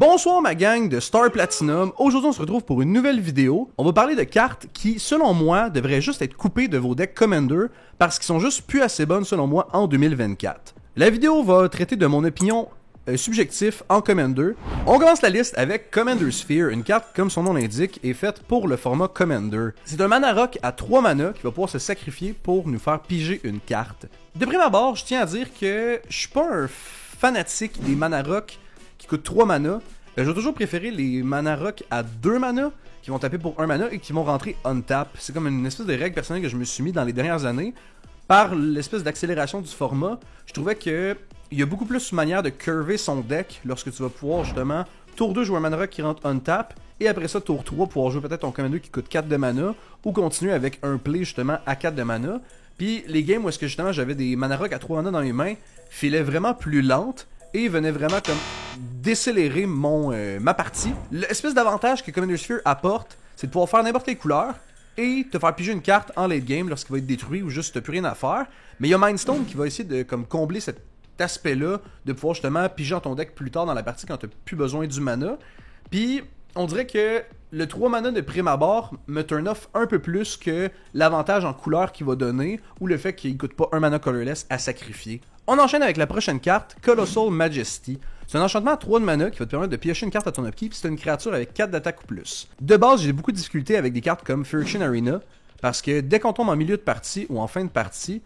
Bonsoir ma gang de Star Platinum, aujourd'hui on se retrouve pour une nouvelle vidéo. On va parler de cartes qui, selon moi, devraient juste être coupées de vos decks Commander parce qu'ils sont juste plus assez bonnes selon moi en 2024. La vidéo va traiter de mon opinion subjectif en Commander. On commence la liste avec Commander Sphere, une carte comme son nom l'indique est faite pour le format Commander. C'est un mana rock à 3 mana qui va pouvoir se sacrifier pour nous faire piger une carte. De prime abord, je tiens à dire que je suis pas un fanatique des mana rock qui coûtent 3 mana. Je vais toujours préférer les mana rock à 2 mana qui vont taper pour 1 mana et qui vont rentrer on tap. C'est comme une espèce de règle personnelle que je me suis mis dans les dernières années. Par l'espèce d'accélération du format, je trouvais que il y a beaucoup plus de manière de curver son deck lorsque tu vas pouvoir justement tour 2 jouer un mana rock qui rentre on tap et après ça tour 3 pouvoir jouer peut-être ton commander qui coûte 4 de mana ou continuer avec un play justement à 4 de mana. Puis les games où est-ce que justement j'avais des mana rock à 3 mana dans mes mains filaient vraiment plus lentes et venaient vraiment comme décélérer ma partie. L'espèce d'avantage que Commander Sphere apporte, c'est de pouvoir faire n'importe quelle couleur et te faire piger une carte en late game lorsqu'il va être détruit ou juste t'as plus rien à faire. Mais il y a Mindstone qui va essayer de comme combler cet aspect-là, de pouvoir justement piger dans ton deck plus tard dans la partie quand t'as plus besoin du mana. Puis on dirait que le 3 mana de prime abord me turn off un peu plus que l'avantage en couleur qu'il va donner ou le fait qu'il coûte pas un mana colorless à sacrifier. On enchaîne avec la prochaine carte, Colossal Majesty. C'est un enchantement à 3 de mana qui va te permettre de piocher une carte à ton upkeep si tu as une créature avec 4 d'attaque ou plus. De base, j'ai beaucoup de difficultés avec des cartes comme Friction Arena parce que dès qu'on tombe en milieu de partie ou en fin de partie,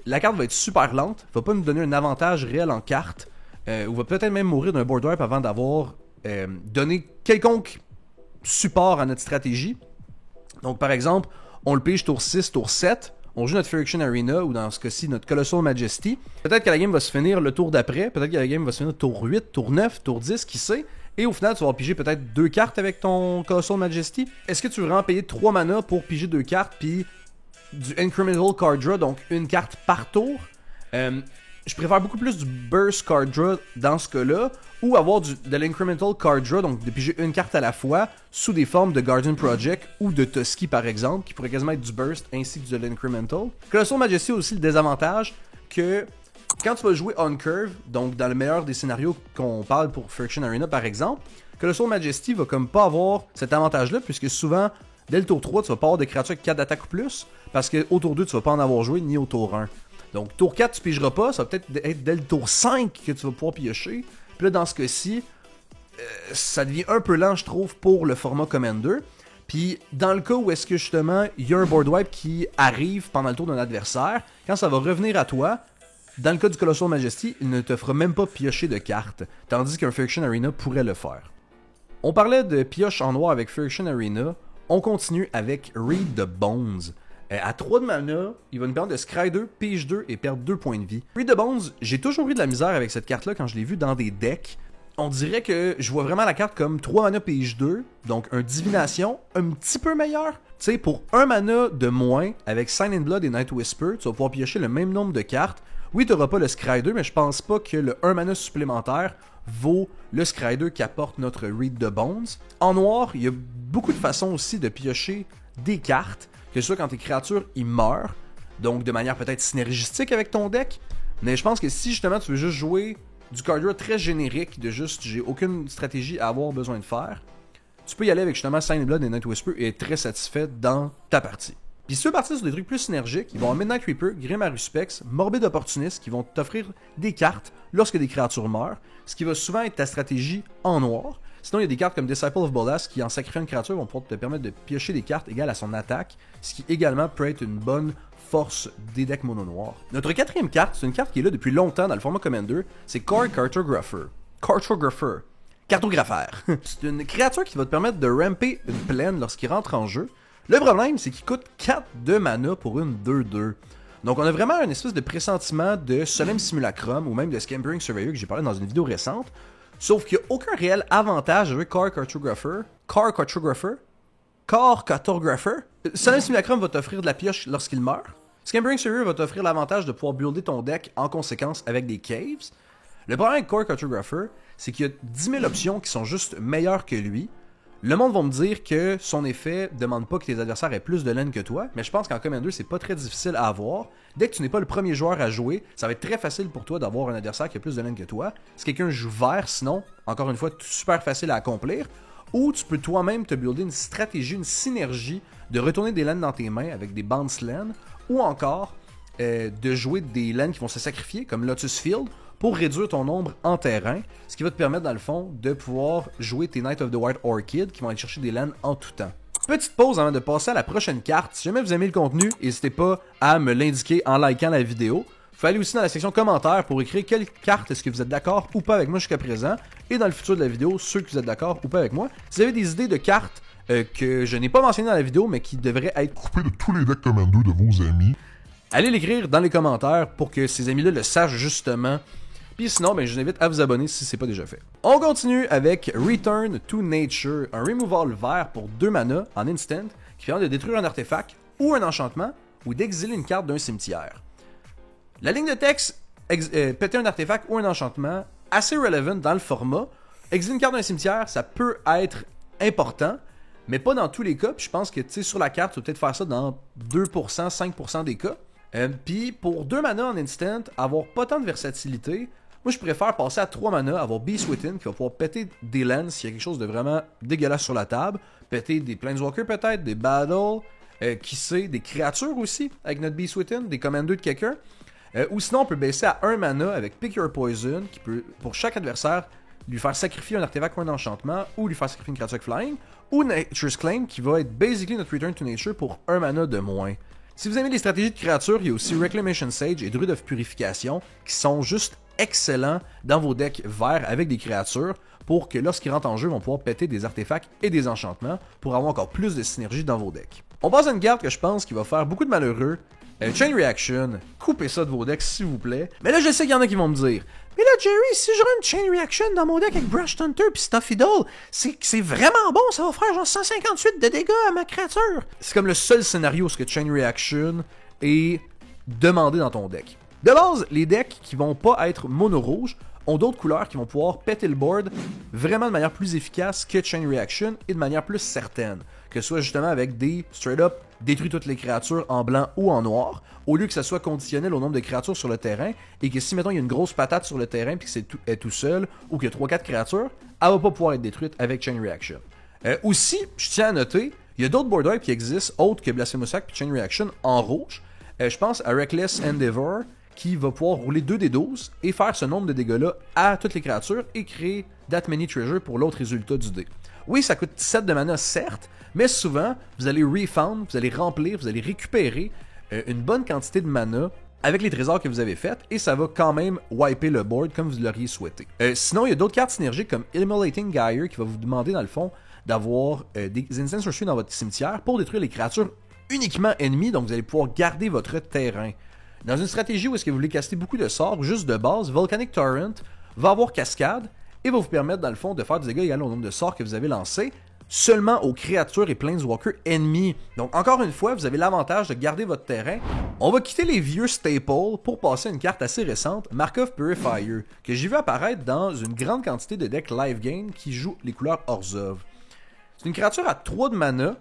la carte va être super lente, va pas nous donner un avantage réel en carte, ou va peut-être même mourir d'un board wipe avant d'avoir donné quelconque support à notre stratégie. Donc par exemple, on le pige tour 6, tour 7, on joue notre Friction Arena, ou dans ce cas-ci notre Colossal Majesty. Peut-être que la game va se finir le tour d'après, peut-être que la game va se finir tour 8, tour 9, tour 10, qui sait. Et au final, tu vas piger peut-être 2 cartes avec ton Colossal Majesty. Est-ce que tu veux vraiment payer 3 mana pour piger 2 cartes, puis du Incremental Card Draw, donc une carte par tour? Je préfère beaucoup plus du Burst Card Draw dans ce cas-là, ou avoir de l'Incremental Card Draw, donc de piger une carte à la fois, sous des formes de Guardian Project ou de Tusky par exemple, qui pourrait quasiment être du Burst ainsi que de l'Incremental. Colossal Majesty a aussi le désavantage que quand tu vas jouer on curve, donc dans le meilleur des scénarios qu'on parle pour Friction Arena par exemple, Colossal Majesty va comme pas avoir cet avantage-là, puisque souvent, dès le tour 3, tu vas pas avoir de créatures avec 4 d'attaque ou plus, parce qu'au tour 2, tu vas pas en avoir joué, ni au tour 1. Donc, tour 4, tu pigeras pas, ça va peut-être être dès le tour 5 que tu vas pouvoir piocher. Puis là, dans ce cas-ci, ça devient un peu lent, je trouve, pour le format Commander. Puis, dans le cas où est-ce que, justement, il y a un board wipe qui arrive pendant le tour d'un adversaire, quand ça va revenir à toi, dans le cas du Colossal Majesty, il ne te fera même pas piocher de cartes, tandis qu'un Friction Arena pourrait le faire. On parlait de pioche en noir avec Friction Arena, on continue avec Read the Bones. À 3 de mana, il va nous permettre de scry 2, pige 2 et perdre 2 points de vie. Read the Bones, j'ai toujours eu de la misère avec cette carte-là quand je l'ai vue dans des decks. On dirait que je vois vraiment la carte comme 3 mana pige 2, donc un divination un petit peu meilleur. Tu sais, pour 1 mana de moins, avec Sign in Blood et Night Whisper, tu vas pouvoir piocher le même nombre de cartes. Oui, tu n'auras pas le scry 2, mais je pense pas que le 1 mana supplémentaire vaut le scry 2 qu'apporte notre Read the Bones. En noir, il y a beaucoup de façons aussi de piocher des cartes, que ce soit quand tes créatures ils meurent, donc de manière peut-être synergistique avec ton deck, mais je pense que si justement tu veux juste jouer du card draw très générique, de juste j'ai aucune stratégie à avoir besoin de faire, tu peux y aller avec justement Sign in Blood et Night Whisper et être très satisfait dans ta partie. Puis si tu veux partir sur des trucs plus synergiques, ils vont avoir Midnight Reaper, Grim Specs, Morbid Opportunist qui vont t'offrir des cartes lorsque des créatures meurent, ce qui va souvent être ta stratégie en noir. Sinon, il y a des cartes comme Disciple of Bolas qui, en sacrifiant une créature, vont pouvoir te permettre de piocher des cartes égales à son attaque, ce qui également peut être une bonne force des decks mono noirs. Notre quatrième carte, c'est une carte qui est là depuis longtemps dans le format Commander, c'est Core Cartographer. Cartographère. C'est une créature qui va te permettre de ramper une plaine lorsqu'il rentre en jeu. Le problème, c'est qu'il coûte 4 de mana pour une 2-2. Donc on a vraiment une espèce de pressentiment de Solemn Simulacrum ou même de Scampering Surveyor que j'ai parlé dans une vidéo récente. Sauf qu'il n'y a aucun réel avantage à jouer Core Cartographer. Solemn Simulacrum va t'offrir de la pioche lorsqu'il meurt. Scampering Surveyor va t'offrir l'avantage de pouvoir builder ton deck en conséquence avec des caves. Le problème avec Core Cartographer, c'est qu'il y a 10 000 options qui sont juste meilleures que lui. Le monde va me dire que son effet demande pas que tes adversaires aient plus de laine que toi, mais je pense qu'en Commander, c'est pas très difficile à avoir. Dès que tu n'es pas le premier joueur à jouer, ça va être très facile pour toi d'avoir un adversaire qui a plus de laine que toi. Si quelqu'un joue vert, sinon, encore une fois, super facile à accomplir. Ou tu peux toi-même te builder une stratégie, une synergie de retourner des laines dans tes mains avec des bounce lanes, ou encore de jouer des lanes qui vont se sacrifier, comme Lotus Field, pour réduire ton nombre en terrain, ce qui va te permettre dans le fond de pouvoir jouer tes Knight of the White Orchid qui vont aller chercher des lanes en tout temps. Petite pause avant de passer à la prochaine carte. Si jamais vous aimez le contenu, n'hésitez pas à me l'indiquer en likant la vidéo. Vous pouvez aller aussi dans la section commentaires pour écrire quelle carte est-ce que vous êtes d'accord ou pas avec moi jusqu'à présent, et dans le futur de la vidéo, ceux que vous êtes d'accord ou pas avec moi. Si vous avez des idées de cartes que je n'ai pas mentionnées dans la vidéo, mais qui devraient être coupées de tous les decks Commander de vos amis, allez l'écrire dans les commentaires pour que ces amis-là le sachent justement. Puis sinon, je vous invite à vous abonner si ce n'est pas déjà fait. On continue avec Return to Nature, un removal vert pour 2 mana en instant qui permet de détruire un artefact ou un enchantement ou d'exiler une carte d'un cimetière. La ligne de texte, péter un artefact ou un enchantement, assez relevant dans le format. Exiler une carte d'un cimetière, ça peut être important, mais pas dans tous les cas. Puis je pense que sur la carte, tu vas peut-être faire ça dans 2%, 5% des cas. Puis pour 2 mana en instant, avoir pas tant de versatilité, moi je préfère passer à 3 mana, avoir Beast Within qui va pouvoir péter des lands s'il y a quelque chose de vraiment dégueulasse sur la table, péter des Planeswalkers peut-être, des Battles, qui sait, des créatures aussi avec notre Beast Within, des commanders de quelqu'un. Ou sinon on peut baisser à 1 mana avec Pick Your Poison qui peut pour chaque adversaire lui faire sacrifier un artefact ou un enchantement, ou lui faire sacrifier une créature avec flying, ou Nature's Claim qui va être basically notre Return to Nature pour 1 mana de moins. Si vous aimez les stratégies de créatures, il y a aussi Reclamation Sage et Druid of Purification qui sont juste excellents dans vos decks verts avec des créatures pour que lorsqu'ils rentrent en jeu, ils vont pouvoir péter des artefacts et des enchantements pour avoir encore plus de synergie dans vos decks. On passe à une carte que je pense qui va faire beaucoup de malheureux. Chain Reaction, coupez ça de vos decks s'il vous plaît. Mais là je sais qu'il y en a qui vont me dire mais là Jerry, si je run une Chain Reaction dans mon deck avec Brush Hunter pis Stuffy Doll, c'est vraiment bon, ça va faire genre 158 de dégâts à ma créature. C'est comme le seul scénario où ce que Chain Reaction est demandé dans ton deck. De base, les decks qui vont pas être mono-rouge ont d'autres couleurs qui vont pouvoir péter le board vraiment de manière plus efficace que Chain Reaction et de manière plus certaine. Que ce soit justement avec des straight up détruit toutes les créatures en blanc ou en noir, au lieu que ça soit conditionnel au nombre de créatures sur le terrain, et que si mettons il y a une grosse patate sur le terrain puis que c'est tout seul, ou qu'il y a 3-4 créatures, elle va pas pouvoir être détruite avec Chain Reaction. Aussi, je tiens à noter, il y a d'autres board wipes qui existent, autres que Blasphemous Act et Chain Reaction en rouge. Je pense à Reckless Endeavor, qui va pouvoir rouler 2d12 et faire ce nombre de dégâts-là à toutes les créatures et créer That Many Treasure pour l'autre résultat du dé. Oui, ça coûte 7 de mana, certes, mais souvent, vous allez refound, vous allez remplir, vous allez récupérer une bonne quantité de mana avec les trésors que vous avez faits, et ça va quand même wiper le board comme vous l'auriez souhaité. Sinon, il y a d'autres cartes synergiques comme Immolating Gyre qui va vous demander dans le fond d'avoir des Instant Sorcery dans votre cimetière pour détruire les créatures uniquement ennemies, donc vous allez pouvoir garder votre terrain. Dans une stratégie où est-ce que vous voulez caster beaucoup de sorts ou juste de base, Volcanic Torrent va avoir cascade et va vous permettre dans le fond de faire des dégâts égal au nombre de sorts que vous avez lancés seulement aux créatures et planeswalkers ennemis. Donc encore une fois, vous avez l'avantage de garder votre terrain. On va quitter les vieux staples pour passer à une carte assez récente, Markov Purifier, que j'ai vu apparaître dans une grande quantité de decks live game qui jouent les couleurs Orzhov. C'est une créature à 3 de mana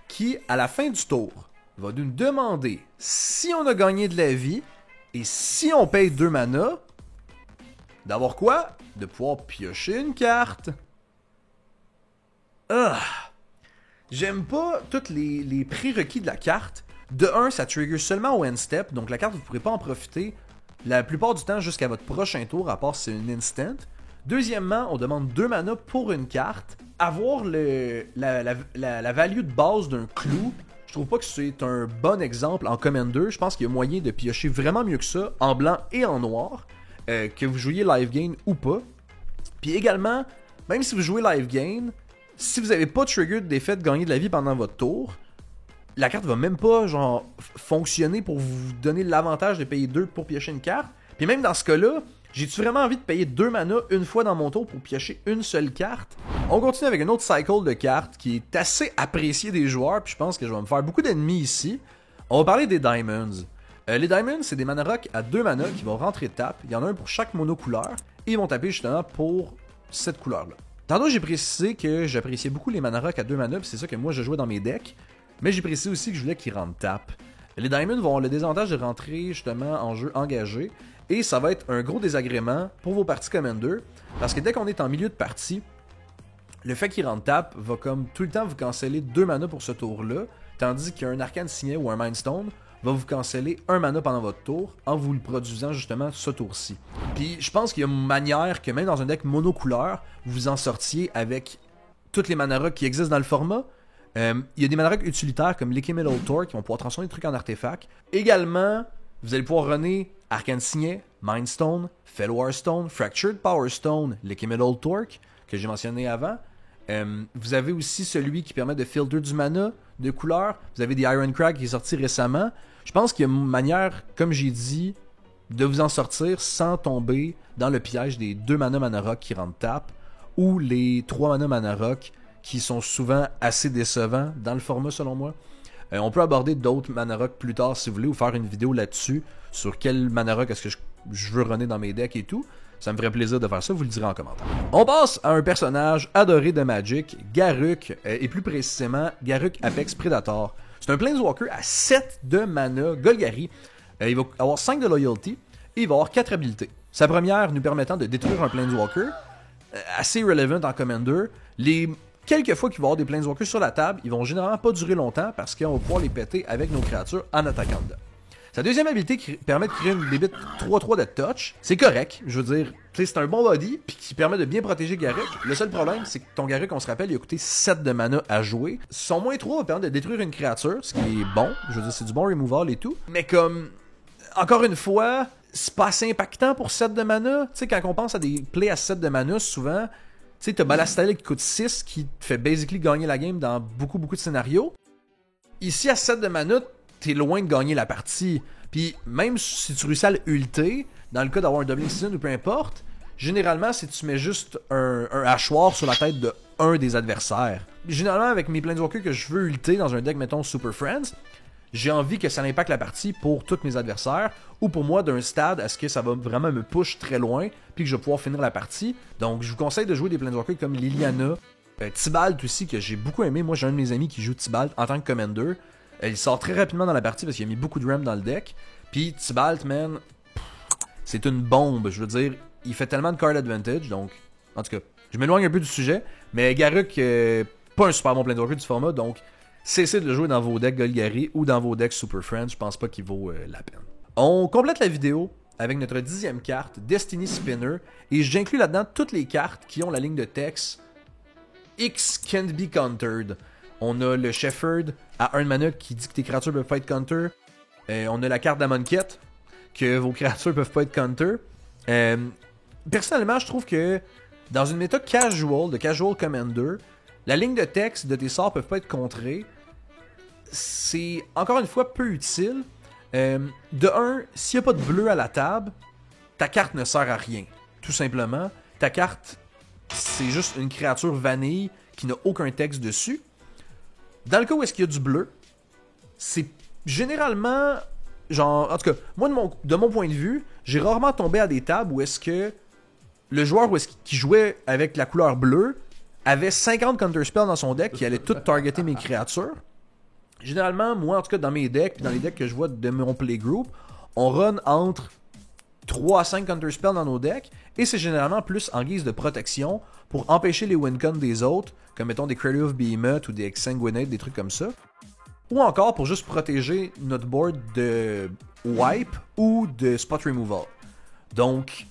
qui, à la fin du tour, va nous demander si on a gagné de la vie et si on paye 2 mana, d'avoir quoi? De pouvoir piocher une carte. J'aime pas tous les prérequis de la carte. De 1, ça trigger seulement au end step, donc la carte vous ne pourrez pas en profiter la plupart du temps jusqu'à votre prochain tour, à part si c'est une instant. Deuxièmement, on demande 2 mana pour une carte. Avoir la value de base d'un clou, je trouve pas que c'est un bon exemple en Commander. Je pense qu'il y a moyen de piocher vraiment mieux que ça, en blanc et en noir, que vous jouiez live game ou pas. Puis également, même si vous jouez live game, si vous n'avez pas trigger d'effet de gagner de la vie pendant votre tour, la carte va même pas genre fonctionner pour vous donner l'avantage de payer 2 pour piocher une carte. Puis même dans ce cas-là, j'ai-tu vraiment envie de payer 2 mana une fois dans mon tour pour piocher une seule carte? On continue avec un autre cycle de cartes qui est assez apprécié des joueurs, puis je pense que je vais me faire beaucoup d'ennemis ici. On va parler des Diamonds. Les Diamonds, c'est des mana rock à 2 mana qui vont rentrer tape. Il y en a un pour chaque mono couleur, et ils vont taper justement pour cette couleur-là. Tantôt, j'ai précisé que j'appréciais beaucoup les mana rock à 2 mana, puis c'est ça que moi je jouais dans mes decks. Mais j'ai précisé aussi que je voulais qu'ils rentrent tap. Les Diamonds vont avoir le désavantage de rentrer justement en jeu engagé, et ça va être un gros désagrément pour vos parties Commander, parce que dès qu'on est en milieu de partie, le fait qu'ils rentrent tap va comme tout le temps vous canceller 2 mana pour ce tour-là, tandis qu'un Arcane Signet ou un Mindstone va vous canceller 1 mana pendant votre tour en vous le produisant justement ce tour-ci. Puis je pense qu'il y a une manière que même dans un deck monocouleur, vous en sortiez avec toutes les mana rock qui existent dans le format. Il y a des mana rock utilitaires comme Liquid Metal Torque qui vont pouvoir transformer des trucs en artefacts. Également, vous allez pouvoir runner Arcane Signet, Mindstone, Fellwar Stone, Fractured Power Stone, Liquid Metal Torque que j'ai mentionné avant. Vous avez aussi celui qui permet de filter du mana de couleur. Vous avez des Ironcrag qui est sorti récemment. Je pense qu'il y a une manière, comme j'ai dit, de vous en sortir sans tomber dans le piège des 2 mana rock qui rentrent tap ou les 3 mana rock qui sont souvent assez décevants dans le format selon moi. On peut aborder d'autres mana rock plus tard si vous voulez ou faire une vidéo là-dessus sur quel mana rock est-ce que je veux runner dans mes decks et tout. Ça me ferait plaisir de faire ça, vous le direz en commentaire. On passe à un personnage adoré de Magic, Garruk, et plus précisément Garruk Apex Predator. C'est un Planeswalker à 7 de mana, Golgari. Il va avoir 5 de loyalty et il va avoir 4 habilités. Sa première nous permettant de détruire un Planeswalker, assez relevant en Commander. Les quelques fois qu'il va y avoir des Planeswalkers sur la table, ils vont généralement pas durer longtemps parce qu'on va pouvoir les péter avec nos créatures en attaquant dedans. Sa deuxième habilité qui permet de créer une bébite 3-3 de touch, c'est correct, je veux dire, c'est un bon body, puis qui permet de bien protéger Garruk. Le seul problème, c'est que ton Garruk, on se rappelle, il a coûté 7 de mana à jouer. Son moins 3 va permettre de détruire une créature, ce qui est bon, je veux dire, c'est du bon removal et tout. Mais comme, encore une fois, c'est pas assez impactant pour 7 de mana. Tu sais, quand on pense à des plays à 7 de mana, souvent, tu sais, t'as Ballastale qui coûte 6, qui te fait basically gagner la game dans beaucoup de scénarios. Ici, à 7 de mana, t'es loin de gagner la partie. Puis même si tu réussis à l'ulter, dans le cas d'avoir un doubling season ou peu importe, généralement, si tu mets juste un hachoir sur la tête de un des adversaires. Généralement, avec mes Planeswalkers que je veux ulter dans un deck, mettons Super Friends, j'ai envie que ça impacte la partie pour tous mes adversaires, ou pour moi, d'un stade à ce que ça va vraiment me push très loin, puis que je vais pouvoir finir la partie. Donc, je vous conseille de jouer des Planeswalkers comme Liliana, Tibalt aussi, que j'ai beaucoup aimé. Moi, j'ai un de mes amis qui joue Tibalt en tant que Commander. Il sort très rapidement dans la partie parce qu'il a mis beaucoup de RAM dans le deck. Puis Tibalt, man, c'est une bombe. Je veux dire, il fait tellement de card advantage. Donc, en tout cas, je m'éloigne un peu du sujet. Mais Garruk, pas un super bon Planeswalker du format. Donc, cessez de le jouer dans vos decks Golgari ou dans vos decks Super Friends. Je pense pas qu'il vaut la peine. On complète la vidéo avec notre 10e carte, Destiny Spinner. Et j'inclus là-dedans toutes les cartes qui ont la ligne de texte X can't be countered. On a le Shepherd à 1 mana qui dit que tes créatures peuvent pas être counter. On a la carte d'Amonkhet que vos créatures peuvent pas être counter. Personnellement, je trouve que dans une méta casual, de casual commander, la ligne de texte de tes sorts peuvent pas être contrées. C'est encore une fois peu utile. De un, s'il n'y a pas de bleu à la table, ta carte ne sert à rien. Tout simplement. Ta carte, c'est juste une créature vanille qui n'a aucun texte dessus. Dans le cas où est-ce qu'il y a du bleu, c'est généralement, genre, en tout cas, moi de mon point de vue, j'ai rarement tombé à des tables où est-ce que le joueur qui jouait avec la couleur bleue avait 50 counterspells dans son deck qui allait tout targeter mes créatures. Généralement, moi, en tout cas, dans mes decks, puis dans les decks que je vois de mon playgroup, on run entre 3 à 5 counterspells dans nos decks, et c'est généralement plus en guise de protection pour empêcher les wincons des autres, comme mettons des Cradle of Behemoth ou des Exsanguinate, des trucs comme ça. Ou encore pour juste protéger notre board de wipe ou de spot removal. Donc,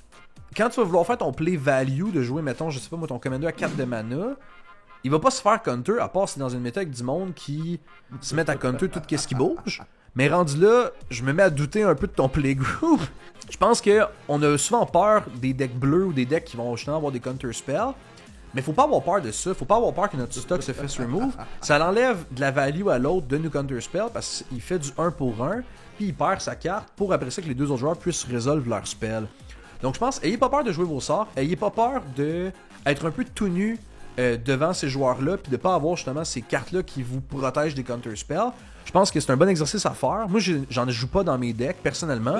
quand tu vas vouloir faire ton play value de jouer, mettons, je sais pas moi, ton commander à 4 de mana, il va pas se faire counter, à part si c'est dans une méta avec du monde qui se met à counter tout ce qui bouge. Mais rendu là, je me mets à douter un peu de ton playgroup. Je pense qu'on a souvent peur des decks bleus ou des decks qui vont justement avoir des counter spells. Mais faut pas avoir peur de ça. Faut pas avoir peur que notre stock se fasse remove. Ça l'enlève de la value à l'autre de nos counter spells parce qu'il fait du 1 pour 1. Puis il perd sa carte pour après ça que les deux autres joueurs puissent résolver leur spell. Donc je pense, ayez pas peur de jouer vos sorts. Ayez pas peur de être un peu tout nu devant ces joueurs-là, puis de pas avoir justement ces cartes-là qui vous protègent des counter-spells. Je pense que c'est un bon exercice à faire. Moi, j'en joue pas dans mes decks, personnellement.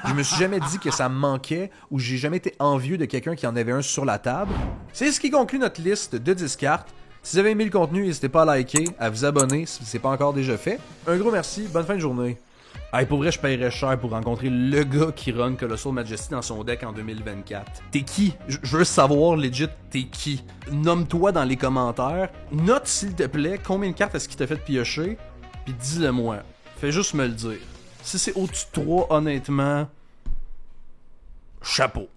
Je me suis jamais dit que ça me manquait, ou j'ai jamais été envieux de quelqu'un qui en avait un sur la table. C'est ce qui conclut notre liste de 10 cartes. Si vous avez aimé le contenu, n'hésitez pas à liker, à vous abonner si c'est pas encore déjà fait. Un gros merci, bonne fin de journée. Hey, pour vrai, je paierais cher pour rencontrer le gars qui run Colossal Majesty dans son deck en 2024. T'es qui? Je veux savoir, legit, t'es qui? Nomme-toi dans les commentaires. Note, s'il te plaît, combien de cartes est-ce qu'il t'a fait piocher, puis dis-le moi. Fais juste me le dire. Si c'est au-dessus de 3, honnêtement, chapeau.